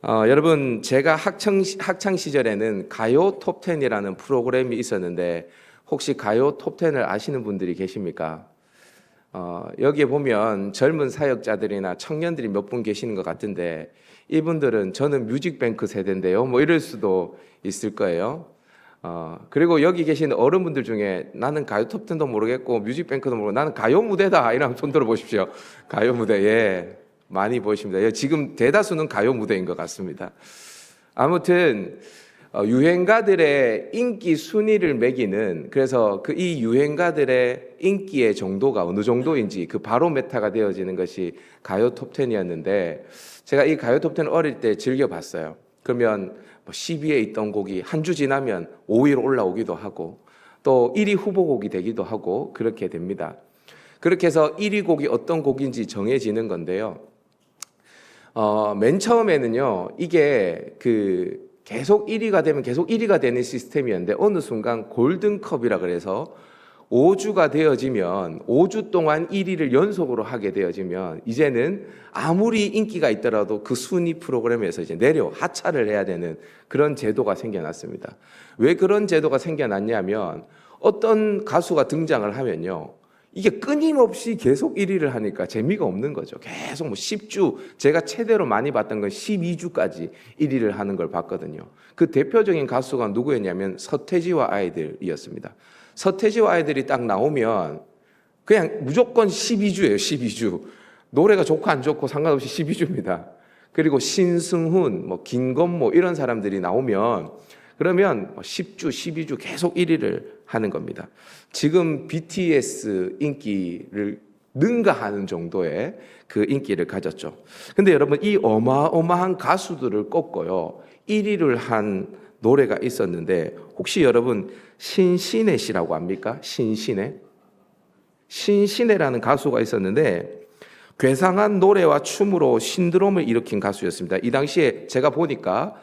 여러분, 제가 학창 시절에는 가요 톱10이라는 프로그램이 있었는데 혹시 가요 톱10을 아시는 분들이 계십니까? 여기에 보면 젊은 사역자들이나 청년들이 몇 분 계시는 것 같은데 이분들은 저는 뮤직뱅크 세대인데요. 뭐 이럴 수도 있을 거예요. 그리고 여기 계신 어른분들 중에 나는 가요 톱10도 모르겠고 뮤직뱅크도 모르고 나는 가요 무대다 이러면 손 들어 보십시오. 가요 무대, 예. 많이 보십니다. 지금 대다수는 가요 무대인 것 같습니다. 아무튼 유행가들의 인기 순위를 매기는, 그래서 이 유행가들의 인기의 정도가 어느 정도인지 그 바로메타가 되어지는 것이 가요 톱10이었는데 제가 이 가요 톱10을 어릴 때 즐겨봤어요. 그러면 10위에 있던 곡이 한 주 지나면 5위로 올라오기도 하고 또 1위 후보곡이 되기도 하고 그렇게 됩니다. 그렇게 해서 1위 곡이 어떤 곡인지 정해지는 건데요. 맨 처음에는요, 이게 계속 1위가 되면 계속 1위가 되는 시스템이었는데 어느 순간 골든컵이라 그래서 5주가 되어지면 5주 동안 1위를 연속으로 하게 되어지면 이제는 아무리 인기가 있더라도 그 순위 프로그램에서 이제 하차를 해야 되는 그런 제도가 생겨났습니다. 왜 그런 제도가 생겨났냐면 어떤 가수가 등장을 하면요, 이게 끊임없이 계속 1위를 하니까 재미가 없는 거죠. 계속 10주, 제가 최대로 많이 봤던 건 12주까지 1위를 하는 걸 봤거든요. 그 대표적인 가수가 누구였냐면 서태지와 아이들이었습니다. 서태지와 아이들이 딱 나오면 그냥 무조건 12주예요. 12주. 노래가 좋고 안 좋고 상관없이 12주입니다. 그리고 신승훈, 김건모 이런 사람들이 나오면 그러면 10주, 12주 계속 1위를 하는 겁니다. 지금 BTS 인기를 능가하는 정도의 그 인기를 가졌죠. 근데 여러분, 이 어마어마한 가수들을 꺾고요 1위를 한 노래가 있었는데 혹시 여러분 신신혜 씨라고 압니까? 신신혜라는 가수가 있었는데 괴상한 노래와 춤으로 신드롬을 일으킨 가수였습니다. 이 당시에 제가 보니까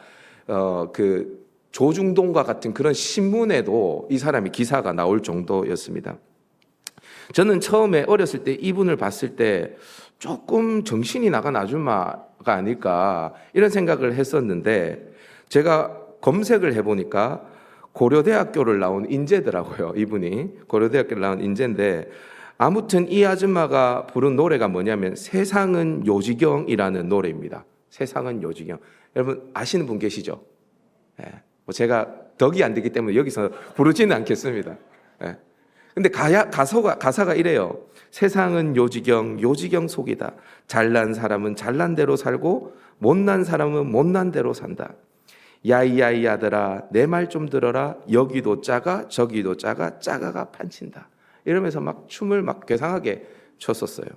조중동과 같은 그런 신문에도 이 사람이 기사가 나올 정도였습니다. 저는 처음에 어렸을 때 이분을 봤을 때 조금 정신이 나간 아줌마가 아닐까 이런 생각을 했었는데 제가 검색을 해보니까 고려대학교를 나온 인재더라고요. 이분이 고려대학교를 나온 인재인데 아무튼 이 아줌마가 부른 노래가 뭐냐면 세상은 요지경이라는 노래입니다. 세상은 요지경. 여러분 아시는 분 계시죠? 제가 덕이 안 되기 때문에 여기서 부르지는 않겠습니다. 근데 가사가 이래요. 세상은 요지경, 요지경 속이다. 잘난 사람은 잘난 대로 살고 못난 사람은 못난 대로 산다. 야이야이 아들아 내 말 좀 들어라. 여기도 작아 저기도 작아 짜가가 판친다. 이러면서 막 춤을 막 괴상하게 췄었어요.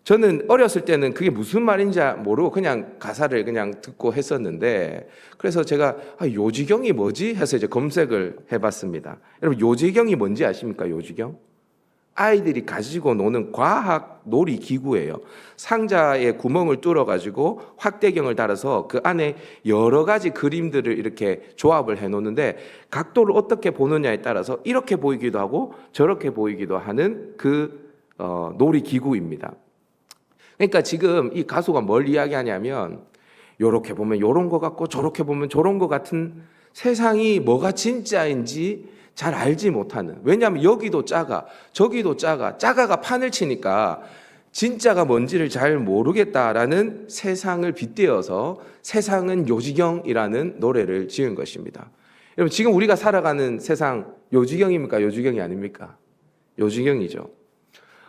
저는 어렸을 때는 그게 무슨 말인지 모르고 그냥 가사를 그냥 듣고 했었는데 그래서 제가 요지경이 뭐지? 해서 이제 검색을 해봤습니다. 여러분 요지경이 뭔지 아십니까? 요지경? 아이들이 가지고 노는 과학 놀이 기구예요. 상자에 구멍을 뚫어가지고 확대경을 달아서 그 안에 여러 가지 그림들을 이렇게 조합을 해놓는데 각도를 어떻게 보느냐에 따라서 이렇게 보이기도 하고 저렇게 보이기도 하는 놀이 기구입니다. 그러니까 지금 이 가수가 뭘 이야기하냐면 이렇게 보면 이런 것 같고 저렇게 보면 저런 것 같은 세상이 뭐가 진짜인지 잘 알지 못하는, 왜냐하면 여기도 작아 저기도 작아가 판을 치니까 진짜가 뭔지를 잘 모르겠다라는 세상을 빗대어서 세상은 요지경이라는 노래를 지은 것입니다. 여러분 지금 우리가 살아가는 세상 요지경입니까? 요지경이 아닙니까? 요지경이죠.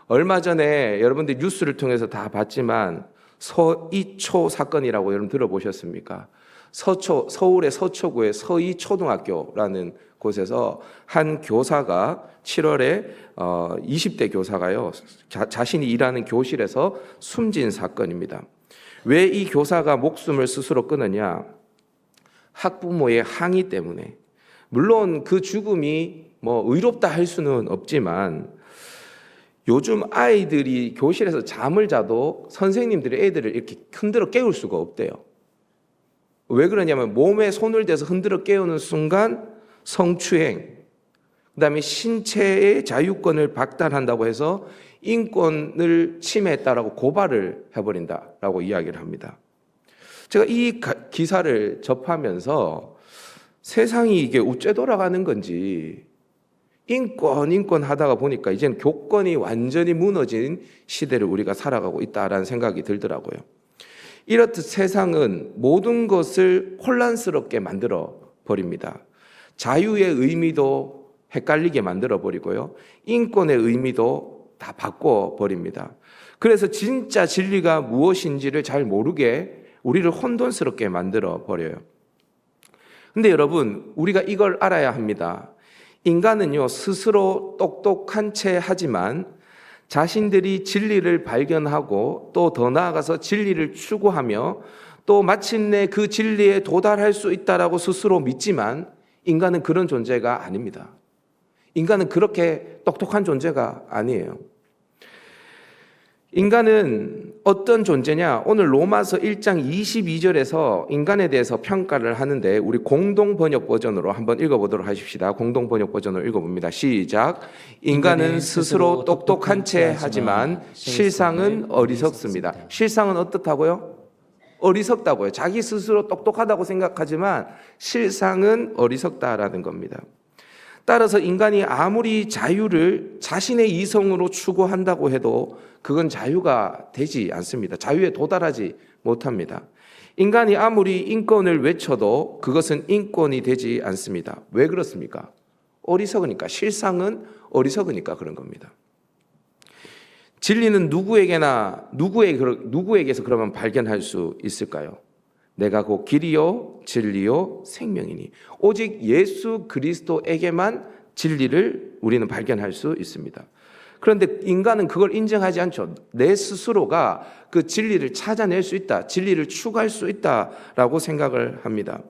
얼마 전에 여러분들 뉴스를 통해서 다 봤지만 서이초 사건이라고 여러분 들어보셨습니까? 서울의 서초구의 서이초등학교라는 곳에서 한 교사가 7월에 20대 교사가요 자신이 일하는 교실에서 숨진 사건입니다. 왜 이 교사가 목숨을 스스로 끊었냐? 학부모의 항의 때문에. 물론 그 죽음이 의롭다 할 수는 없지만 요즘 아이들이 교실에서 잠을 자도 선생님들이 애들을 이렇게 흔들어 깨울 수가 없대요. 왜 그러냐면 몸에 손을 대서 흔들어 깨우는 순간 성추행, 그다음에 신체의 자유권을 박탈한다고 해서 인권을 침해했다라고 고발을 해버린다라고 이야기를 합니다. 제가 이 기사를 접하면서 세상이 이게 어째 돌아가는 건지 인권 하다가 보니까 이제는 교권이 완전히 무너진 시대를 우리가 살아가고 있다라는 생각이 들더라고요. 이렇듯 세상은 모든 것을 혼란스럽게 만들어 버립니다. 자유의 의미도 헷갈리게 만들어 버리고요. 인권의 의미도 다 바꿔 버립니다. 그래서 진짜 진리가 무엇인지를 잘 모르게 우리를 혼돈스럽게 만들어 버려요. 근데 여러분, 우리가 이걸 알아야 합니다. 인간은요, 스스로 똑똑한 채 하지만 자신들이 진리를 발견하고 또 더 나아가서 진리를 추구하며 또 마침내 그 진리에 도달할 수 있다라고 스스로 믿지만 인간은 그런 존재가 아닙니다. 인간은 그렇게 똑똑한 존재가 아니에요. 인간은 어떤 존재냐? 오늘 로마서 1장 22절에서 인간에 대해서 평가를 하는데 우리 공동 번역 버전으로 한번 읽어보도록 하십시다. 공동 번역 버전으로 읽어봅니다. 시작. 인간은 스스로 똑똑한 채 하지만 실상은 어리석습니다. 실상은 어떻다고요? 어리석다고요. 자기 스스로 똑똑하다고 생각하지만 실상은 어리석다라는 겁니다. 따라서 인간이 아무리 자유를 자신의 이성으로 추구한다고 해도 그건 자유가 되지 않습니다. 자유에 도달하지 못합니다. 인간이 아무리 인권을 외쳐도 그것은 인권이 되지 않습니다. 왜 그렇습니까? 어리석으니까. 실상은 어리석으니까 그런 겁니다. 진리는 누구에게서 그러면 발견할 수 있을까요? 내가 곧 길이요 진리요 생명이니 오직 예수 그리스도에게만 진리를 우리는 발견할 수 있습니다. 그런데 인간은 그걸 인정하지 않죠. 내 스스로가 그 진리를 찾아낼 수 있다, 진리를 추구할 수 있다라고 생각을 합니다.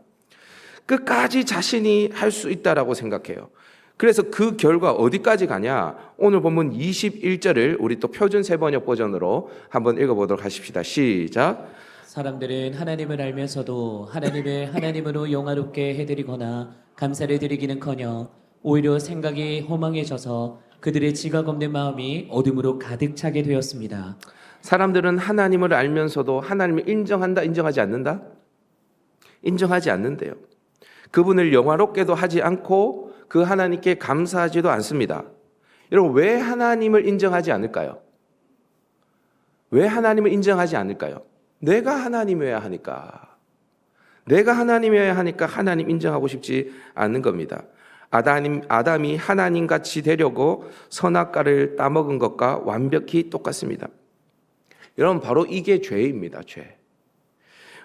끝까지 자신이 할 수 있다라고 생각해요. 그래서 그 결과 어디까지 가냐? 오늘 본문 21절을 우리 또 표준 세번역 버전으로 한번 읽어보도록 하십시다. 시작. 사람들은 하나님을 알면서도 하나님을 하나님으로 영화롭게 해드리거나 감사를 드리기는커녕 오히려 생각이 허망해져서 그들의 지각 없는 마음이 어둠으로 가득 차게 되었습니다. 사람들은 하나님을 알면서도 하나님을 인정한다, 인정하지 않는다? 인정하지 않는데요. 그분을 영화롭게도 하지 않고 그 하나님께 감사하지도 않습니다. 여러분, 왜 하나님을 인정하지 않을까요? 왜 하나님을 인정하지 않을까요? 내가 하나님이어야 하니까. 내가 하나님이어야 하니까 하나님 인정하고 싶지 않는 겁니다. 아담이 하나님같이 되려고 선악과를 따먹은 것과 완벽히 똑같습니다. 여러분, 바로 이게 죄입니다. 죄.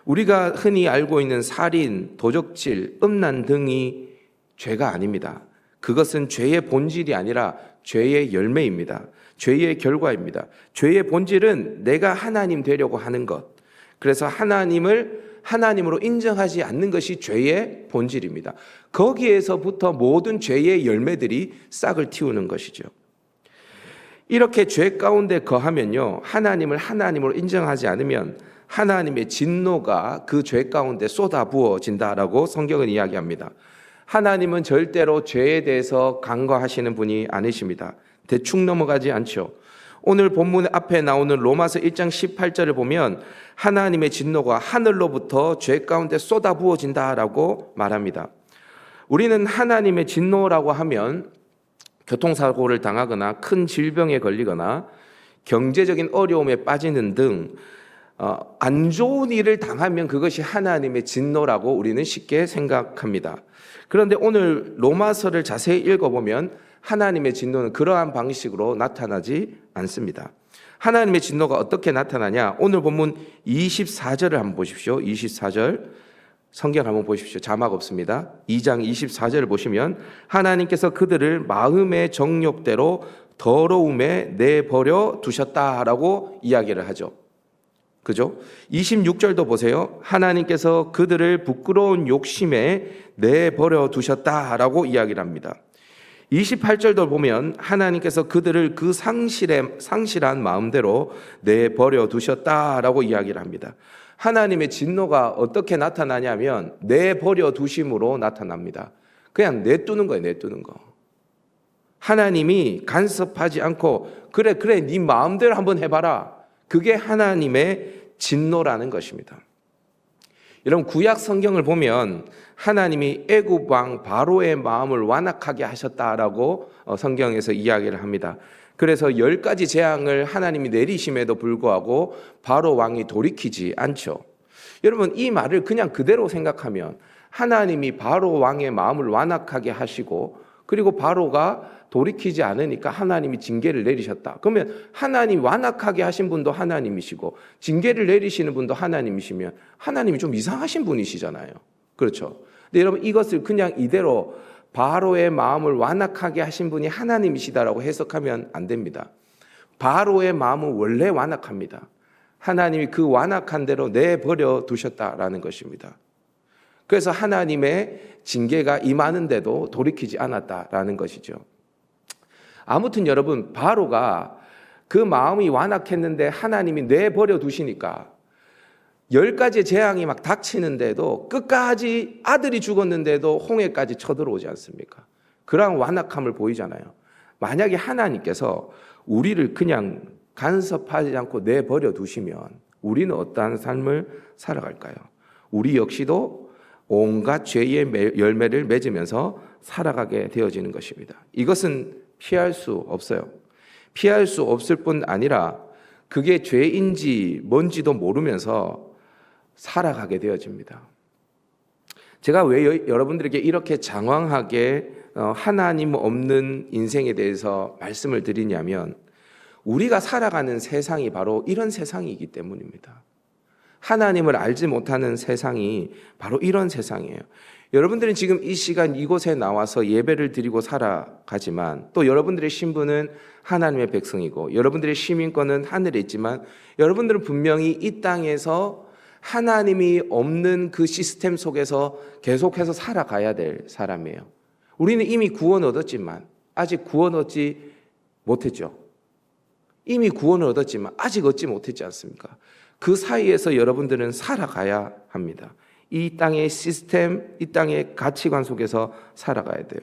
우리가 흔히 알고 있는 살인, 도적질, 음란 등이 죄가 아닙니다. 그것은 죄의 본질이 아니라 죄의 열매입니다. 죄의 결과입니다. 죄의 본질은 내가 하나님 되려고 하는 것. 그래서 하나님을 하나님으로 인정하지 않는 것이 죄의 본질입니다. 거기에서부터 모든 죄의 열매들이 싹을 틔우는 것이죠. 이렇게 죄 가운데 거하면요, 하나님을 하나님으로 인정하지 않으면 하나님의 진노가 그 죄 가운데 쏟아부어진다라고 성경은 이야기합니다. 하나님은 절대로 죄에 대해서 간과하시는 분이 아니십니다. 대충 넘어가지 않죠. 오늘 본문 앞에 나오는 로마서 1장 18절을 보면 하나님의 진노가 하늘로부터 죄 가운데 쏟아부어진다라고 말합니다. 우리는 하나님의 진노라고 하면 교통사고를 당하거나 큰 질병에 걸리거나 경제적인 어려움에 빠지는 등 안 좋은 일을 당하면 그것이 하나님의 진노라고 우리는 쉽게 생각합니다. 그런데 오늘 로마서를 자세히 읽어보면 하나님의 진노는 그러한 방식으로 나타나지 않습니다. 하나님의 진노가 어떻게 나타나냐? 오늘 본문 24절을 한번 보십시오. 24절 성경 한번 보십시오. 자막 없습니다. 2장 24절을 보시면 하나님께서 그들을 마음의 정욕대로 더러움에 내버려 두셨다라고 이야기를 하죠. 그죠? 26절도 보세요. 하나님께서 그들을 부끄러운 욕심에 내버려 두셨다라고 이야기를 합니다. 28절도 보면 하나님께서 그들을 그 상실한 마음대로 내버려 두셨다라고 이야기를 합니다. 하나님의 진노가 어떻게 나타나냐면 내버려 두심으로 나타납니다. 그냥 내두는 거예요. 내두는 거. 하나님이 간섭하지 않고 그래 네 마음대로 한번 해봐라. 그게 하나님의 진노라는 것입니다. 여러분 구약 성경을 보면 하나님이 애굽 왕 바로의 마음을 완악하게 하셨다라고 성경에서 이야기를 합니다. 그래서 10가지 재앙을 하나님이 내리심에도 불구하고 바로 왕이 돌이키지 않죠. 여러분 이 말을 그냥 그대로 생각하면 하나님이 바로 왕의 마음을 완악하게 하시고 그리고 바로가 돌이키지 않으니까 하나님이 징계를 내리셨다. 그러면 하나님 완악하게 하신 분도 하나님이시고 징계를 내리시는 분도 하나님이시면 하나님이 좀 이상하신 분이시잖아요. 그렇죠? 근데 여러분 이것을 그냥 이대로 바로의 마음을 완악하게 하신 분이 하나님이시다라고 해석하면 안 됩니다. 바로의 마음은 원래 완악합니다. 하나님이 그 완악한 대로 내버려 두셨다라는 것입니다. 그래서 하나님의 징계가 임하는데도 돌이키지 않았다라는 것이죠. 아무튼 여러분 바로가 그 마음이 완악했는데 하나님이 내버려 두시니까 10가지 재앙이 막 닥치는데도 끝까지 아들이 죽었는데도 홍해까지 쳐들어오지 않습니까? 그러한 완악함을 보이잖아요. 만약에 하나님께서 우리를 그냥 간섭하지 않고 내버려 두시면 우리는 어떠한 삶을 살아갈까요? 우리 역시도 온갖 죄의 열매를 맺으면서 살아가게 되어지는 것입니다. 이것은 피할 수 없어요. 피할 수 없을 뿐 아니라 그게 죄인지 뭔지도 모르면서 살아가게 되어집니다. 제가 왜 여러분들에게 이렇게 장황하게 하나님 없는 인생에 대해서 말씀을 드리냐면 우리가 살아가는 세상이 바로 이런 세상이기 때문입니다. 하나님을 알지 못하는 세상이 바로 이런 세상이에요. 여러분들은 지금 이 시간 이곳에 나와서 예배를 드리고 살아가지만 또 여러분들의 신분은 하나님의 백성이고 여러분들의 시민권은 하늘에 있지만 여러분들은 분명히 이 땅에서 하나님이 없는 그 시스템 속에서 계속해서 살아가야 될 사람이에요. 우리는 이미 구원 얻었지만 아직 구원 얻지 못했죠. 이미 구원을 얻었지만 아직 얻지 못했지 않습니까? 그 사이에서 여러분들은 살아가야 합니다. 이 땅의 시스템, 이 땅의 가치관 속에서 살아가야 돼요.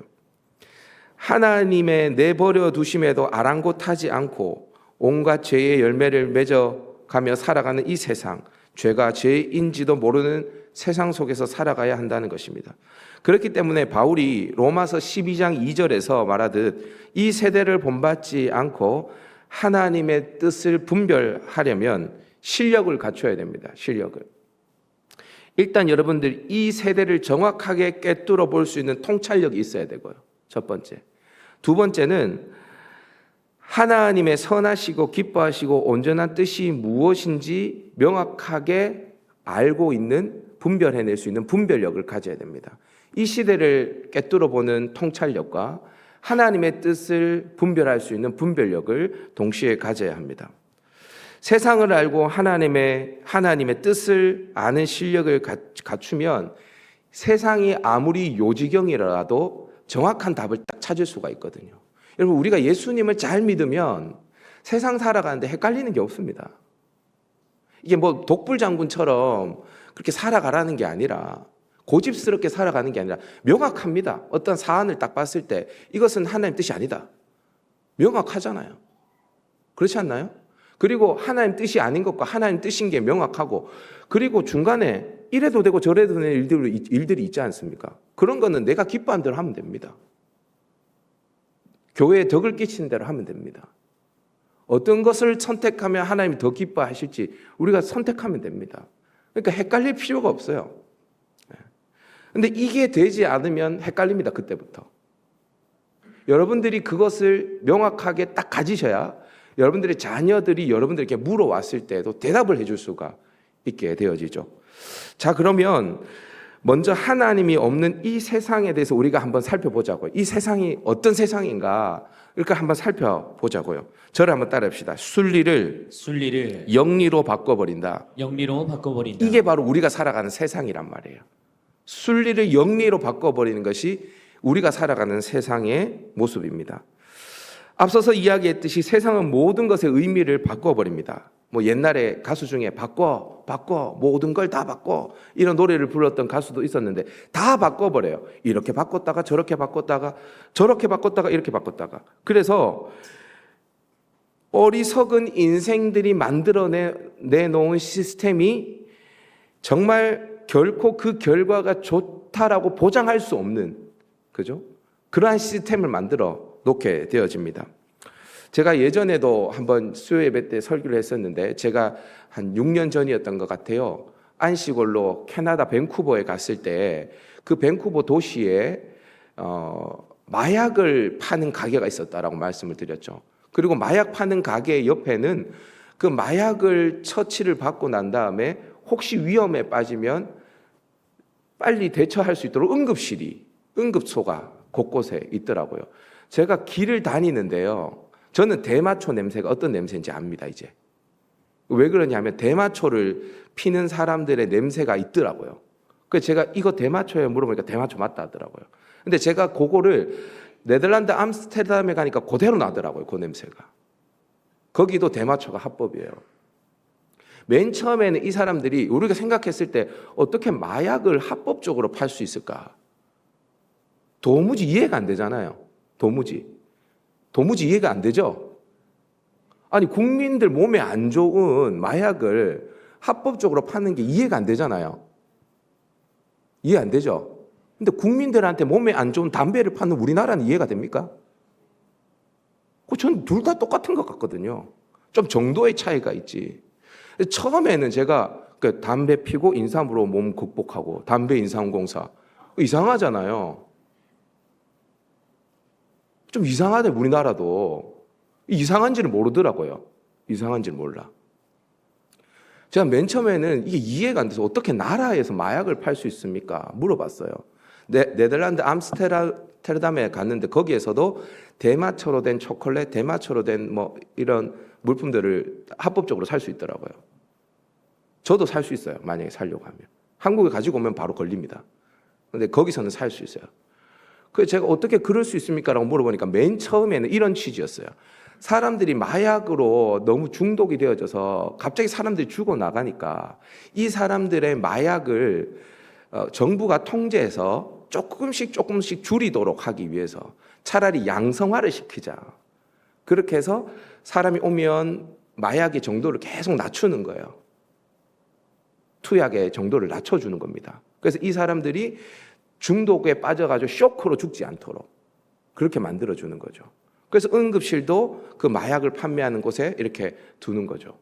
하나님의 내버려 두심에도 아랑곳하지 않고 온갖 죄의 열매를 맺어가며 살아가는 이 세상, 죄가 죄인지도 모르는 세상 속에서 살아가야 한다는 것입니다. 그렇기 때문에 바울이 로마서 12장 2절에서 말하듯 이 세대를 본받지 않고 하나님의 뜻을 분별하려면 실력을 갖춰야 됩니다. 실력을. 일단 여러분들 이 세대를 정확하게 꿰뚫어 볼 수 있는 통찰력이 있어야 되고요. 첫 번째. 두 번째는 하나님의 선하시고 기뻐하시고 온전한 뜻이 무엇인지 명확하게 알고 있는 분별해낼 수 있는 분별력을 가져야 됩니다. 이 시대를 꿰뚫어 보는 통찰력과 하나님의 뜻을 분별할 수 있는 분별력을 동시에 가져야 합니다. 세상을 알고 하나님의 뜻을 아는 실력을 갖추면 세상이 아무리 요지경이라도 정확한 답을 딱 찾을 수가 있거든요. 여러분 우리가 예수님을 잘 믿으면 세상 살아가는데 헷갈리는 게 없습니다. 이게 뭐 독불장군처럼 그렇게 살아가라는 게 아니라 고집스럽게 살아가는 게 아니라 명확합니다. 어떤 사안을 딱 봤을 때 이것은 하나님 뜻이 아니다. 명확하잖아요. 그렇지 않나요? 그리고 하나님 뜻이 아닌 것과 하나님 뜻인 게 명확하고 그리고 중간에 이래도 되고 저래도 되는 일들이 있지 않습니까? 그런 거는 내가 기뻐하는 대로 하면 됩니다. 교회에 덕을 끼치는 대로 하면 됩니다. 어떤 것을 선택하면 하나님이 더 기뻐하실지 우리가 선택하면 됩니다. 그러니까 헷갈릴 필요가 없어요. 근데 이게 되지 않으면 헷갈립니다. 그때부터. 여러분들이 그것을 명확하게 딱 가지셔야 여러분들의 자녀들이 여러분들에게 물어왔을 때도 대답을 해줄 수가 있게 되어지죠. 자, 그러면 먼저 하나님이 없는 이 세상에 대해서 우리가 한번 살펴보자고요. 이 세상이 어떤 세상인가 이렇게 한번 살펴보자고요. 저를 한번 따라합시다. 순리를 영리로 바꿔버린다. 영리로 바꿔버린다. 이게 바로 우리가 살아가는 세상이란 말이에요. 순리를 영리로 바꿔버리는 것이 우리가 살아가는 세상의 모습입니다. 앞서서 이야기했듯이 세상은 모든 것의 의미를 바꿔버립니다. 뭐 옛날에 가수 중에 바꿔 모든 걸 다 바꿔 이런 노래를 불렀던 가수도 있었는데 다 바꿔버려요. 이렇게 바꿨다가 저렇게 바꿨다가 저렇게 바꿨다가 이렇게 바꿨다가. 그래서 어리석은 인생들이 만들어내놓은 시스템이 정말 결코 그 결과가 좋다라고 보장할 수 없는, 그죠? 그러한 시스템을 만들어 놓게 되어집니다. 제가 예전에도 한번 수요 예배 때 설교를 했었는데, 제가 한 6년 전이었던 것 같아요. 안식월로 캐나다 밴쿠버에 갔을 때 그 밴쿠버 도시에 마약을 파는 가게가 있었다라고 말씀을 드렸죠. 그리고 마약 파는 가게 옆에는 그 마약을 처치를 받고 난 다음에 혹시 위험에 빠지면 빨리 대처할 수 있도록 응급소가 곳곳에 있더라고요. 제가 길을 다니는데요, 저는 대마초 냄새가 어떤 냄새인지 압니다. 이제 왜 그러냐면 대마초를 피는 사람들의 냄새가 있더라고요. 그래서 제가 이거 대마초예요 물어보니까 대마초 맞다 하더라고요. 근데 제가 그거를 네덜란드 암스테르담에 가니까 그대로 나더라고요. 그 냄새가. 거기도 대마초가 합법이에요. 맨 처음에는 이 사람들이 우리가 생각했을 때 어떻게 마약을 합법적으로 팔 수 있을까? 도무지 이해가 안 되잖아요. 도무지 이해가 안 되죠? 아니, 국민들 몸에 안 좋은 마약을 합법적으로 파는 게 이해가 안 되잖아요. 이해 안 되죠? 근데 국민들한테 몸에 안 좋은 담배를 파는 우리나라는 이해가 됩니까? 저는 둘 다 똑같은 것 같거든요. 좀 정도의 차이가 있지. 처음에는 제가 담배 피고 인삼으로 몸 극복하고 담배 인삼공사 이상하잖아요. 좀 이상하네. 우리나라도 이상한지를 모르더라고요. 이상한지를 몰라. 제가 맨 처음에는 이게 이해가 안 돼서 어떻게 나라에서 마약을 팔 수 있습니까? 물어봤어요. 네덜란드 암스테르담에 갔는데 거기에서도 대마초로 된 초콜릿, 대마초로 된 뭐 이런 물품들을 합법적으로 살 수 있더라고요. 저도 살 수 있어요. 만약에 살려고 하면. 한국에 가지고 오면 바로 걸립니다. 근데 거기서는 살 수 있어요. 그래서 제가 어떻게 그럴 수 있습니까? 라고 물어보니까 맨 처음에는 이런 취지였어요. 사람들이 마약으로 너무 중독이 되어져서 갑자기 사람들이 죽어나가니까 이 사람들의 마약을 정부가 통제해서 조금씩 줄이도록 하기 위해서 차라리 양성화를 시키자. 그렇게 해서 사람이 오면 마약의 정도를 계속 낮추는 거예요. 투약의 정도를 낮춰주는 겁니다. 그래서 이 사람들이 중독에 빠져가지고 쇼크로 죽지 않도록 그렇게 만들어주는 거죠. 그래서 응급실도 그 마약을 판매하는 곳에 이렇게 두는 거죠.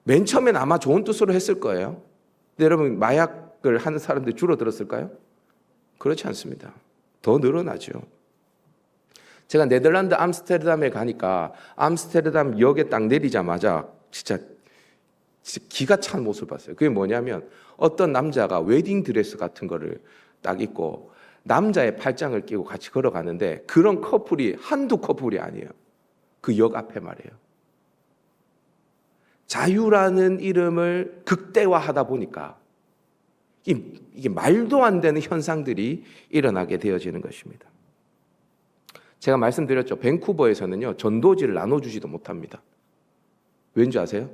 맨 처음엔 아마 좋은 뜻으로 했을 거예요. 근데 여러분, 마약을 하는 사람들이 줄어들었을까요? 그렇지 않습니다. 더 늘어나죠. 제가 네덜란드 암스테르담에 가니까 암스테르담 역에 딱 내리자마자 진짜 기가 찬 모습을 봤어요. 그게 뭐냐면 어떤 남자가 웨딩 드레스 같은 거를 딱 입고 남자의 팔짱을 끼고 같이 걸어가는데 그런 커플이 한두 커플이 아니에요. 그 역 앞에 말이에요. 자유라는 이름을 극대화하다 보니까 이게 말도 안 되는 현상들이 일어나게 되어지는 것입니다. 제가 말씀드렸죠. 밴쿠버에서는요, 전도지를 나눠주지도 못합니다. 왠지 아세요?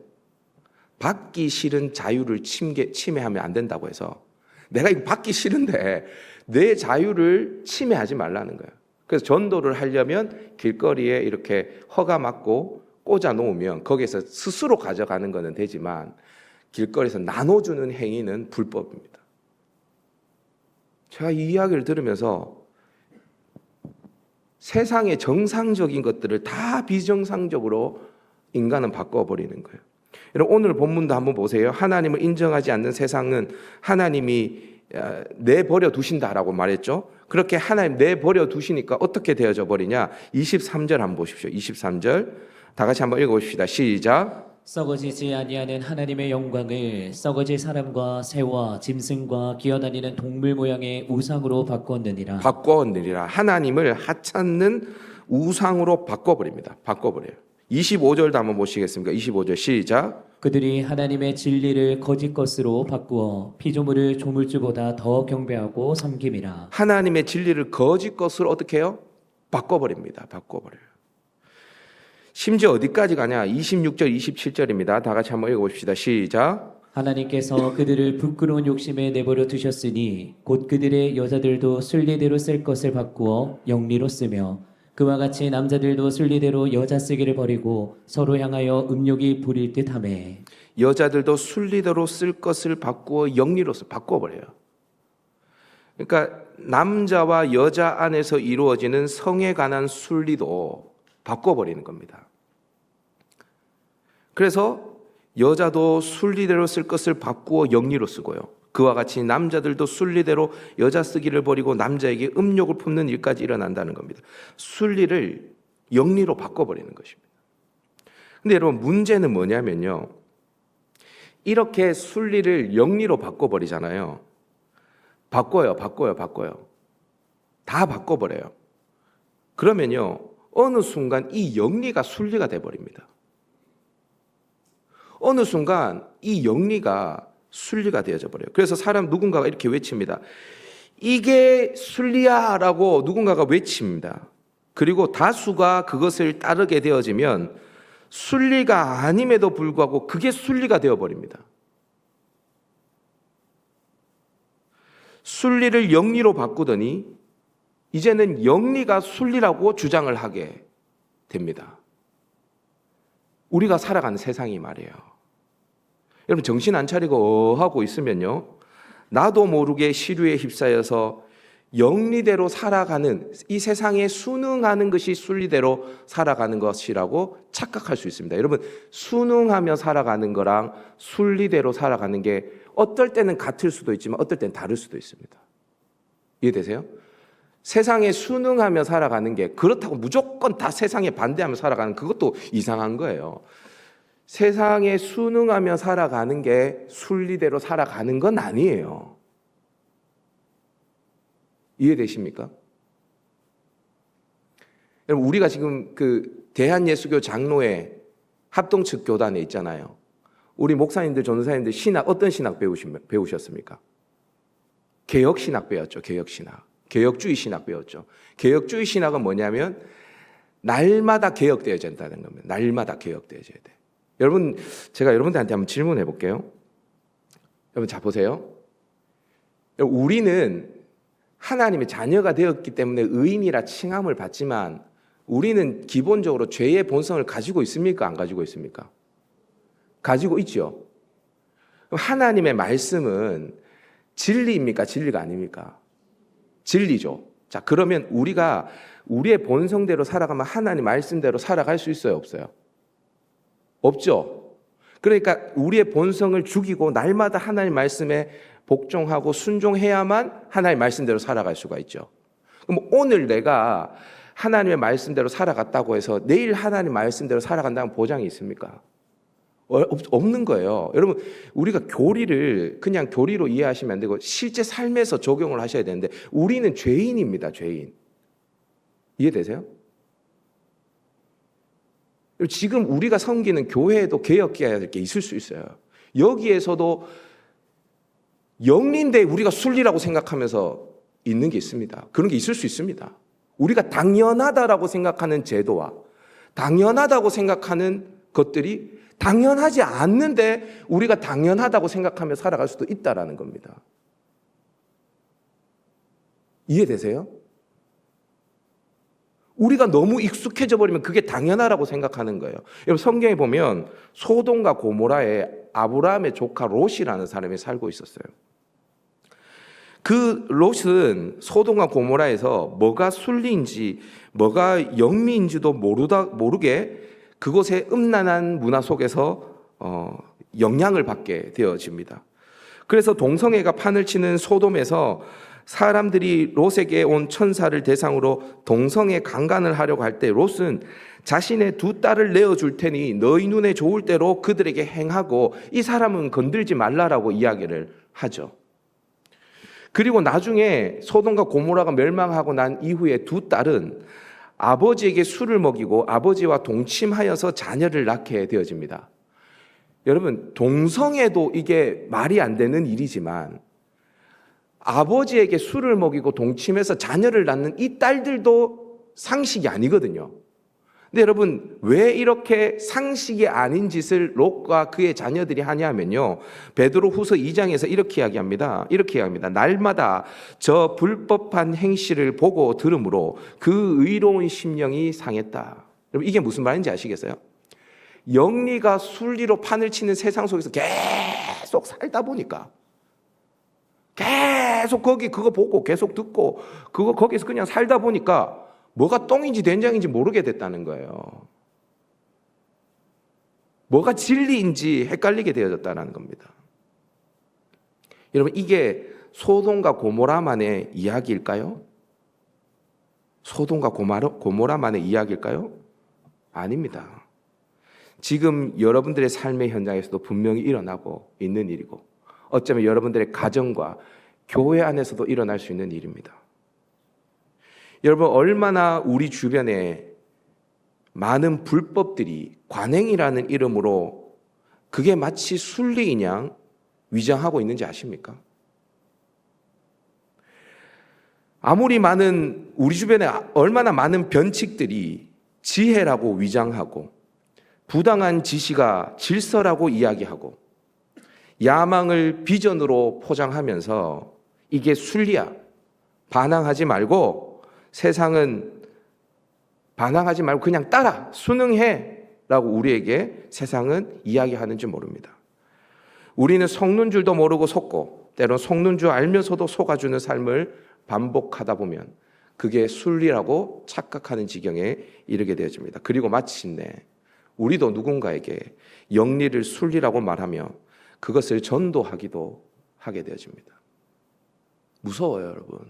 받기 싫은 자유를 침해하면 안 된다고 해서 내가 이거 받기 싫은데 내 자유를 침해하지 말라는 거예요. 그래서 전도를 하려면 길거리에 이렇게 허가 맞고 꽂아 놓으면 거기에서 스스로 가져가는 것은 되지만 길거리에서 나눠주는 행위는 불법입니다. 제가 이 이야기를 들으면서 세상의 정상적인 것들을 다 비정상적으로 인간은 바꿔버리는 거예요. 여러분, 오늘 본문도 한번 보세요. 하나님을 인정하지 않는 세상은 하나님이 내버려 두신다라고 말했죠. 그렇게 하나님 내버려 두시니까 어떻게 되어져 버리냐. 23절 한번 보십시오. 23절 다 같이 한번 읽어봅시다. 시작. 썩어지지 아니하는 하나님의 영광을 썩어질 사람과 새와 짐승과 기어다니는 동물 모양의 우상으로 바꾸었느니라. 하나님을 하찮는 우상으로 바꿔버립니다. 바꿔버려요. 25절도 한번 보시겠습니까? 25절 시작. 그들이 하나님의 진리를 거짓 것으로 바꾸어 피조물을 조물주보다 더 경배하고 섬김이라. 하나님의 진리를 거짓 것으로 어떻게 해요? 바꿔버립니다. 바꿔버려요. 심지어 어디까지 가냐? 26절, 27절입니다. 다 같이 한번 읽어봅시다. 시작. 하나님께서 그들을 부끄러운 욕심에 내버려 두셨으니 곧 그들의 여자들도 순리대로 쓸 것을 바꾸어 영리로 쓰며 그와 같이 남자들도 순리대로 여자 쓰기를 버리고 서로 향하여 음욕이 부릴 듯하매. 여자들도 순리대로 쓸 것을 바꾸어 영리로 바꿔버려요. 그러니까 남자와 여자 안에서 이루어지는 성에 관한 순리도 바꿔버리는 겁니다. 그래서 여자도 순리대로 쓸 것을 바꾸어 영리로 쓰고요. 그와 같이 남자들도 순리대로 여자 쓰기를 버리고 남자에게 음욕을 품는 일까지 일어난다는 겁니다. 순리를 영리로 바꿔버리는 것입니다. 근데 여러분, 문제는 뭐냐면요, 이렇게 순리를 영리로 바꿔버리잖아요. 바꿔요. 다 바꿔버려요. 그러면요, 어느 순간 이 영리가 순리가 돼버립니다. 어느 순간 이 영리가 순리가 되어져 버려요. 그래서 누군가가 이렇게 외칩니다. 이게 순리야 라고 누군가가 외칩니다. 그리고 다수가 그것을 따르게 되어지면 순리가 아님에도 불구하고 그게 순리가 되어버립니다. 순리를 영리로 바꾸더니 이제는 영리가 순리라고 주장을 하게 됩니다. 우리가 살아가는 세상이 말이에요. 여러분, 정신 안 차리고 하고 있으면요, 나도 모르게 시류에 휩싸여서 영리대로 살아가는, 이 세상에 순응하는 것이 순리대로 살아가는 것이라고 착각할 수 있습니다. 여러분, 순응하며 살아가는 거랑 순리대로 살아가는 게 어떨 때는 같을 수도 있지만 어떨 때는 다를 수도 있습니다. 이해되세요? 세상에 순응하며 살아가는 게 그렇다고 무조건 다 세상에 반대하며 살아가는, 그것도 이상한 거예요. 세상에 순응하며 살아가는 게 순리대로 살아가는 건 아니에요. 이해되십니까? 여러분, 우리가 지금 그 대한예수교 장로회 합동측 교단에 있잖아요. 우리 목사님들, 전도사님들 신학, 어떤 신학 배우셨습니까? 개혁신학 배웠죠. 개혁신학. 개혁주의 신학 배웠죠. 개혁주의 신학은 뭐냐면 날마다 개혁되어야 된다는 겁니다. 날마다 개혁되어야 돼. 여러분, 제가 여러분들한테 한번 질문해 볼게요. 여러분, 자 보세요. 우리는 하나님의 자녀가 되었기 때문에 의인이라 칭함을 받지만 우리는 기본적으로 죄의 본성을 가지고 있습니까? 안 가지고 있습니까? 가지고 있죠. 하나님의 말씀은 진리입니까? 진리가 아닙니까? 진리죠. 자, 그러면 우리가 우리의 본성대로 살아가면 하나님 말씀대로 살아갈 수 있어요? 없어요? 없죠. 그러니까 우리의 본성을 죽이고 날마다 하나님 말씀에 복종하고 순종해야만 하나님 말씀대로 살아갈 수가 있죠. 그럼 오늘 내가 하나님의 말씀대로 살아갔다고 해서 내일 하나님 말씀대로 살아간다는 보장이 있습니까? 없는 거예요. 여러분, 우리가 교리를 그냥 교리로 이해하시면 안 되고 실제 삶에서 적용을 하셔야 되는데 우리는 죄인입니다. 죄인. 이해되세요? 지금 우리가 섬기는 교회에도 개혁해야 될 게 있을 수 있어요. 여기에서도 영리인데 우리가 순리라고 생각하면서 있는 게 있습니다. 그런 게 있을 수 있습니다. 우리가 당연하다라고 생각하는 제도와 당연하다고 생각하는 것들이 당연하지 않는데 우리가 당연하다고 생각하며 살아갈 수도 있다라는 겁니다. 이해되세요? 우리가 너무 익숙해져 버리면 그게 당연하다고 생각하는 거예요. 여러분, 성경에 보면 소돔과 고모라에 아브라함의 조카 롯이라는 사람이 살고 있었어요. 그 롯은 소돔과 고모라에서 뭐가 순리인지 뭐가 영리인지도 모르게 그곳의 음란한 문화 속에서 영향을 받게 되어집니다. 그래서 동성애가 판을 치는 소돔에서 사람들이 롯에게 온 천사를 대상으로 동성애 강간을 하려고 할 때 롯은 자신의 두 딸을 내어줄 테니 너희 눈에 좋을 대로 그들에게 행하고 이 사람은 건들지 말라라고 이야기를 하죠. 그리고 나중에 소돔과 고모라가 멸망하고 난 이후에 두 딸은 아버지에게 술을 먹이고 아버지와 동침하여서 자녀를 낳게 되어집니다. 여러분, 동성애도 이게 말이 안 되는 일이지만 아버지에게 술을 먹이고 동침해서 자녀를 낳는 이 딸들도 상식이 아니거든요. 근데 여러분, 왜 이렇게 상식이 아닌 짓을 롯과 그의 자녀들이 하냐면요, 베드로후서 2장에서 이렇게 이야기합니다. 날마다 저 불법한 행실을 보고 들으므로 그 의로운 심령이 상했다. 여러분, 이게 무슨 말인지 아시겠어요? 영리가 순리로 판을 치는 세상 속에서 계속 살다 보니까 계속 그거 보고 계속 듣고 거기서 그냥 살다 보니까 뭐가 똥인지 된장인지 모르게 됐다는 거예요. 뭐가 진리인지 헷갈리게 되어졌다는 겁니다. 여러분, 이게 소돔과 고모라만의 이야기일까요? 소돔과 고모라만의 이야기일까요? 아닙니다. 지금 여러분들의 삶의 현장에서도 분명히 일어나고 있는 일이고, 어쩌면 여러분들의 가정과 교회 안에서도 일어날 수 있는 일입니다. 여러분, 얼마나 우리 주변에 많은 불법들이 관행이라는 이름으로 그게 마치 순리인 양 위장하고 있는지 아십니까? 아무리 많은 우리 주변에 얼마나 많은 변칙들이 지혜라고 위장하고 부당한 지시가 질서라고 이야기하고 야망을 비전으로 포장하면서 이게 순리야, 반항하지 말고, 세상은 반항하지 말고 그냥 따라 순응해 라고 우리에게 세상은 이야기하는지 모릅니다. 우리는 속는 줄도 모르고 속고 때론 속는 줄 알면서도 속아주는 삶을 반복하다 보면 그게 순리라고 착각하는 지경에 이르게 되어집니다. 그리고 마침내 우리도 누군가에게 영리를 순리라고 말하며 그것을 전도하기도 하게 되어집니다. 무서워요, 여러분.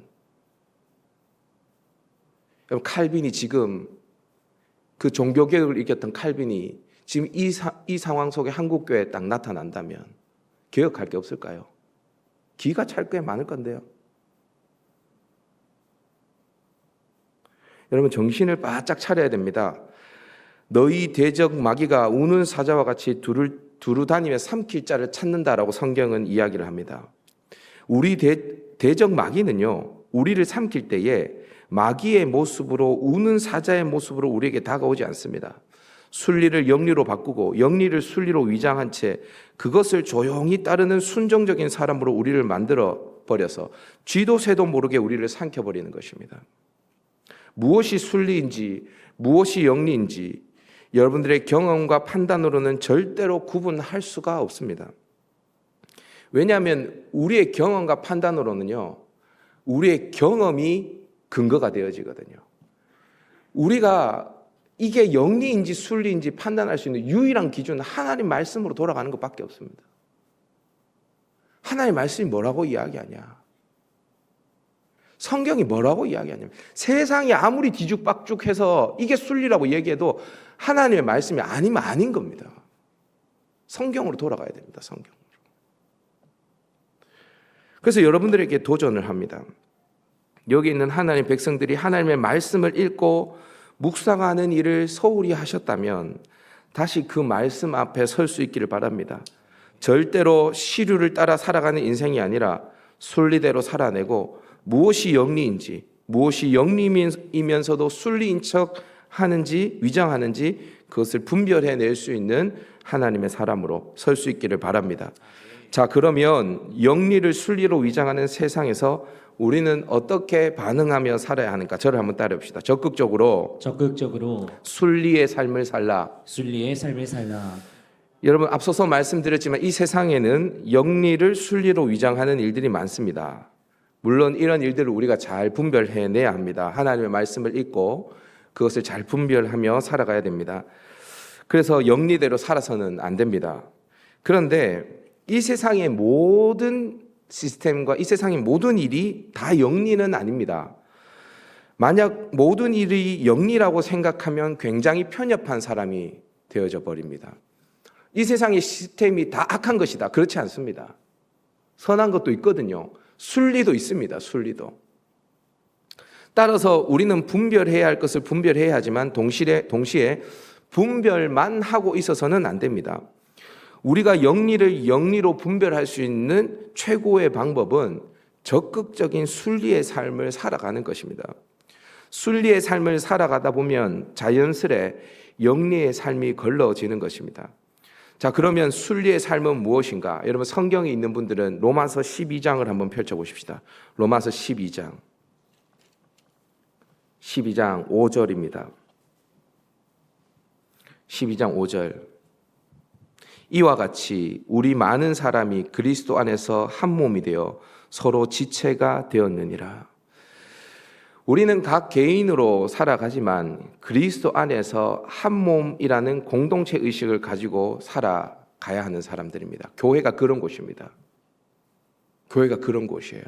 여러분, 칼빈이 지금 그 종교개혁을 이겼던 칼빈이 지금 이 상황 속에 한국교회에 딱 나타난다면 개혁할 게 없을까요? 기가 찰 꽤 많을 건데요. 여러분, 정신을 바짝 차려야 됩니다. 너희 대적 마귀가 우는 사자와 같이 두루 다니며 삼킬 자를 찾는다라고 성경은 이야기를 합니다. 우리 대적 마귀는요, 우리를 삼킬 때에 마귀의 모습으로, 우는 사자의 모습으로 우리에게 다가오지 않습니다. 순리를 영리로 바꾸고 영리를 순리로 위장한 채 그것을 조용히 따르는 순종적인 사람으로 우리를 만들어 버려서 쥐도 새도 모르게 우리를 삼켜버리는 것입니다. 무엇이 순리인지 무엇이 영리인지 여러분들의 경험과 판단으로는 절대로 구분할 수가 없습니다. 왜냐하면 우리의 경험과 판단으로는요, 우리의 경험이 근거가 되어지거든요. 우리가 이게 영리인지 순리인지 판단할 수 있는 유일한 기준은 하나님 말씀으로 돌아가는 것밖에 없습니다. 하나님 말씀이 뭐라고 이야기하냐? 성경이 뭐라고 이야기하냐면, 세상이 아무리 뒤죽박죽해서 이게 순리라고 얘기해도 하나님의 말씀이 아니면 아닌 겁니다. 성경으로 돌아가야 됩니다. 성경으로. 그래서 여러분들에게 도전을 합니다. 여기 있는 하나님 백성들이 하나님의 말씀을 읽고 묵상하는 일을 소홀히 하셨다면 다시 그 말씀 앞에 설 수 있기를 바랍니다. 절대로 시류를 따라 살아가는 인생이 아니라 순리대로 살아내고 무엇이 영리인지, 무엇이 영리이면서도 순리인 척 하는지 위장하는지 그것을 분별해낼 수 있는 하나님의 사람으로 설 수 있기를 바랍니다. 자, 그러면 영리를 순리로 위장하는 세상에서 우리는 어떻게 반응하며 살아야 하는가? 저를 한번 따라합시다. 적극적으로 순리의 삶을 살라. 여러분, 앞서서 말씀드렸지만 이 세상에는 영리를 순리로 위장하는 일들이 많습니다. 물론 이런 일들을 우리가 잘 분별해내야 합니다. 하나님의 말씀을 읽고 그것을 잘 분별하며 살아가야 됩니다. 그래서 영리대로 살아서는 안 됩니다. 그런데 이 세상의 모든 시스템과 이 세상의 모든 일이 다 영리는 아닙니다. 만약 모든 일이 영리라고 생각하면 굉장히 편협한 사람이 되어져 버립니다. 이 세상의 시스템이 다 악한 것이다. 그렇지 않습니다. 선한 것도 있거든요. 순리도 있습니다. 순리도. 따라서 우리는 분별해야 할 것을 분별해야 하지만 동시에 분별만 하고 있어서는 안 됩니다. 우리가 영리를 영리로 분별할 수 있는 최고의 방법은 적극적인 순리의 삶을 살아가는 것입니다. 순리의 삶을 살아가다 보면 자연스레 영리의 삶이 걸러지는 것입니다. 자, 그러면 순리의 삶은 무엇인가? 여러분, 성경에 있는 분들은 로마서 12장을 한번 펼쳐보십시다. 로마서 12장 5절입니다. 12장 5절 이와 같이 우리 많은 사람이 그리스도 안에서 한 몸이 되어 서로 지체가 되었느니라. 우리는 각 개인으로 살아가지만 그리스도 안에서 한 몸이라는 공동체 의식을 가지고 살아가야 하는 사람들입니다. 교회가 그런 곳입니다. 교회가 그런 곳이에요.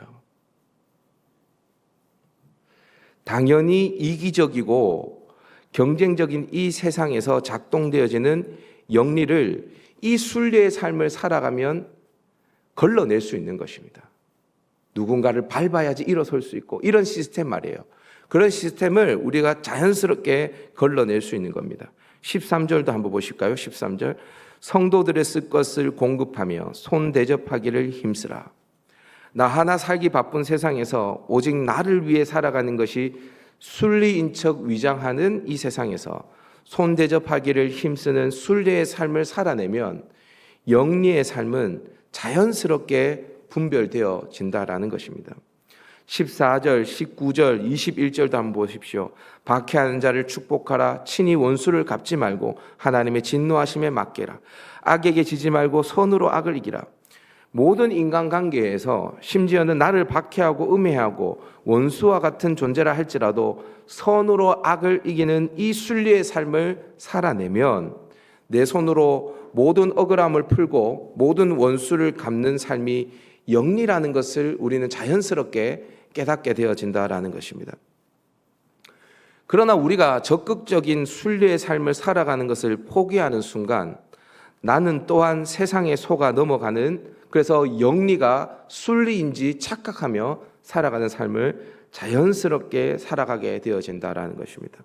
당연히 이기적이고 경쟁적인 이 세상에서 작동되어지는 영리를 이 순례의 삶을 살아가면 걸러낼 수 있는 것입니다. 누군가를 밟아야지 일어설 수 있고 이런 시스템 말이에요. 그런 시스템을 우리가 자연스럽게 걸러낼 수 있는 겁니다. 13절도 한번 보실까요? 13절 성도들의 쓸 것을 공급하며 손 대접하기를 힘쓰라. 나 하나 살기 바쁜 세상에서 오직 나를 위해 살아가는 것이 순리인 척 위장하는 이 세상에서 손 대접하기를 힘쓰는 순례의 삶을 살아내면 영리의 삶은 자연스럽게 분별되어진다라는 것입니다. 14절, 19절, 21절도 한번 보십시오. 박해하는 자를 축복하라. 친히 원수를 갚지 말고 하나님의 진노하심에 맡겨라. 악에게 지지 말고 선으로 악을 이기라. 모든 인간관계에서 심지어는 나를 박해하고 음해하고 원수와 같은 존재라 할지라도 선으로 악을 이기는 이 순리의 삶을 살아내면 내 손으로 모든 억울함을 풀고 모든 원수를 갚는 삶이 영리라는 것을 우리는 자연스럽게 깨닫게 되어진다라는 것입니다. 그러나 우리가 적극적인 순리의 삶을 살아가는 것을 포기하는 순간 나는 또한 세상에 속아 넘어가는, 그래서 영리가 순리인지 착각하며 살아가는 삶을 자연스럽게 살아가게 되어진다라는 것입니다.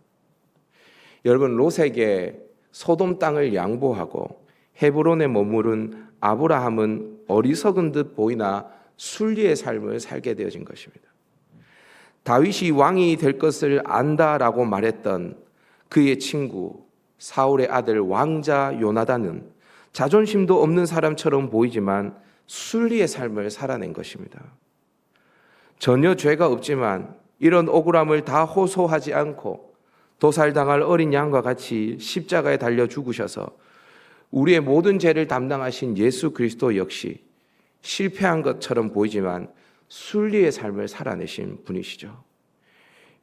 여러분, 롯에게 소돔 땅을 양보하고 헤브론에 머무른 아브라함은 어리석은 듯 보이나 순리의 삶을 살게 되어진 것입니다. 다윗이 왕이 될 것을 안다라고 말했던 그의 친구 사울의 아들 왕자 요나단은 자존심도 없는 사람처럼 보이지만 순리의 삶을 살아낸 것입니다. 전혀 죄가 없지만 이런 억울함을 다 호소하지 않고 도살당할 어린 양과 같이 십자가에 달려 죽으셔서 우리의 모든 죄를 담당하신 예수 그리스도 역시 실패한 것처럼 보이지만 순리의 삶을 살아내신 분이시죠.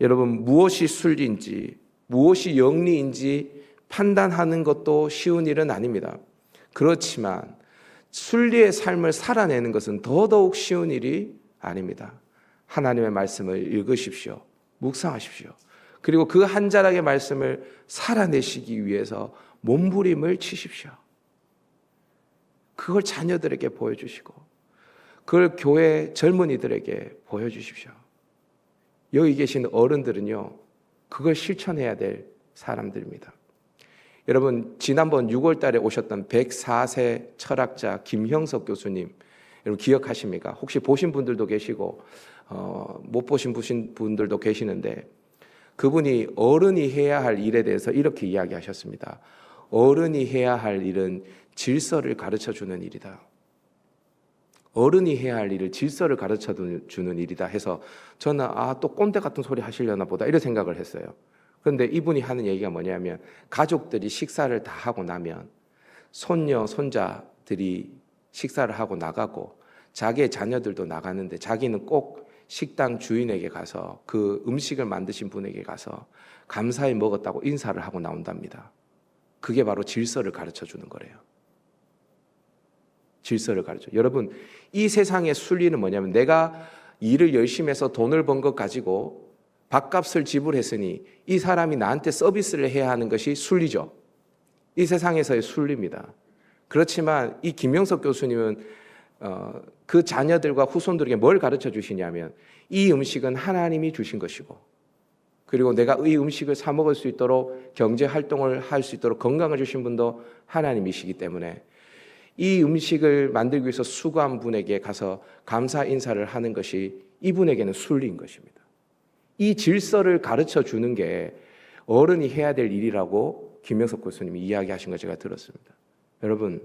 여러분, 무엇이 순리인지 무엇이 영리인지 판단하는 것도 쉬운 일은 아닙니다. 그렇지만 순리의 삶을 살아내는 것은 더더욱 쉬운 일이 아닙니다. 하나님의 말씀을 읽으십시오. 묵상하십시오. 그리고 그 한 자락의 말씀을 살아내시기 위해서 몸부림을 치십시오. 그걸 자녀들에게 보여주시고 그걸 교회 젊은이들에게 보여주십시오. 여기 계신 어른들은요, 그걸 실천해야 될 사람들입니다. 여러분, 지난번 6월 달에 오셨던 104세 철학자 김형석 교수님, 여러분 기억하십니까? 혹시 보신 분들도 계시고 못 보신 분들도 계시는데, 그분이 어른이 해야 할 일에 대해서 이렇게 이야기하셨습니다. 어른이 해야 할 일은 질서를 가르쳐주는 일이다. 어른이 해야 할 일을 질서를 가르쳐주는 일이다 해서 저는 또 꼰대 같은 소리 하시려나 보다 이런 생각을 했어요. 그런데 이분이 하는 얘기가 뭐냐면, 가족들이 식사를 다 하고 나면 손녀, 손자들이 식사를 하고 나가고 자기의 자녀들도 나가는데 자기는 꼭 식당 주인에게 가서 그 음식을 만드신 분에게 가서 감사히 먹었다고 인사를 하고 나온답니다. 그게 바로 질서를 가르쳐주는 거래요. 질서를 가르쳐. 여러분, 이 세상의 순리는 뭐냐면, 내가 일을 열심히 해서 돈을 번 것 가지고 밥값을 지불했으니 이 사람이 나한테 서비스를 해야 하는 것이 순리죠. 이 세상에서의 순리입니다. 그렇지만 이 김영석 교수님은 그 자녀들과 후손들에게 뭘 가르쳐 주시냐면, 이 음식은 하나님이 주신 것이고, 그리고 내가 이 음식을 사 먹을 수 있도록 경제 활동을 할 수 있도록 건강을 주신 분도 하나님이시기 때문에 이 음식을 만들기 위해서 수고한 분에게 가서 감사 인사를 하는 것이 이분에게는 순리인 것입니다. 이 질서를 가르쳐 주는 게 어른이 해야 될 일이라고 김영석 교수님이 이야기하신 걸 제가 들었습니다. 여러분,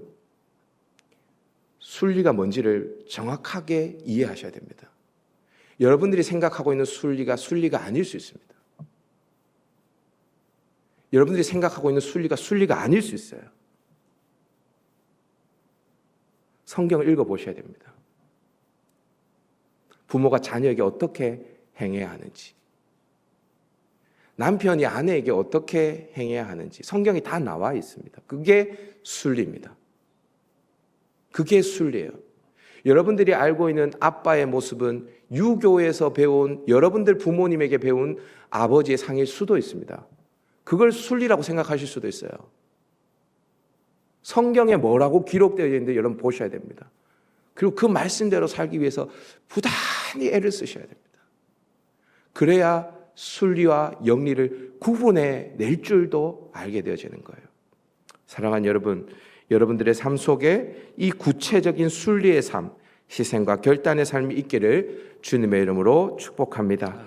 순리가 뭔지를 정확하게 이해하셔야 됩니다. 여러분들이 생각하고 있는 순리가 아닐 수 있습니다. 여러분들이 생각하고 있는 순리가 아닐 수 있어요. 성경을 읽어보셔야 됩니다. 부모가 자녀에게 어떻게 행해야 하는지, 남편이 아내에게 어떻게 행해야 하는지 성경이 다 나와 있습니다. 그게 순리입니다. 그게 순리예요. 여러분들이 알고 있는 아빠의 모습은 유교에서 배운, 여러분들 부모님에게 배운 아버지의 상일 수도 있습니다. 그걸 순리라고 생각하실 수도 있어요. 성경에 뭐라고 기록되어 있는데 여러분 보셔야 됩니다. 그리고 그 말씀대로 살기 위해서 부단히 애를 쓰셔야 됩니다. 그래야 순리와 영리를 구분해 낼 줄도 알게 되어지는 거예요. 사랑하는 여러분, 여러분들의 삶 속에 이 구체적인 순리의 삶, 희생과 결단의 삶이 있기를 주님의 이름으로 축복합니다.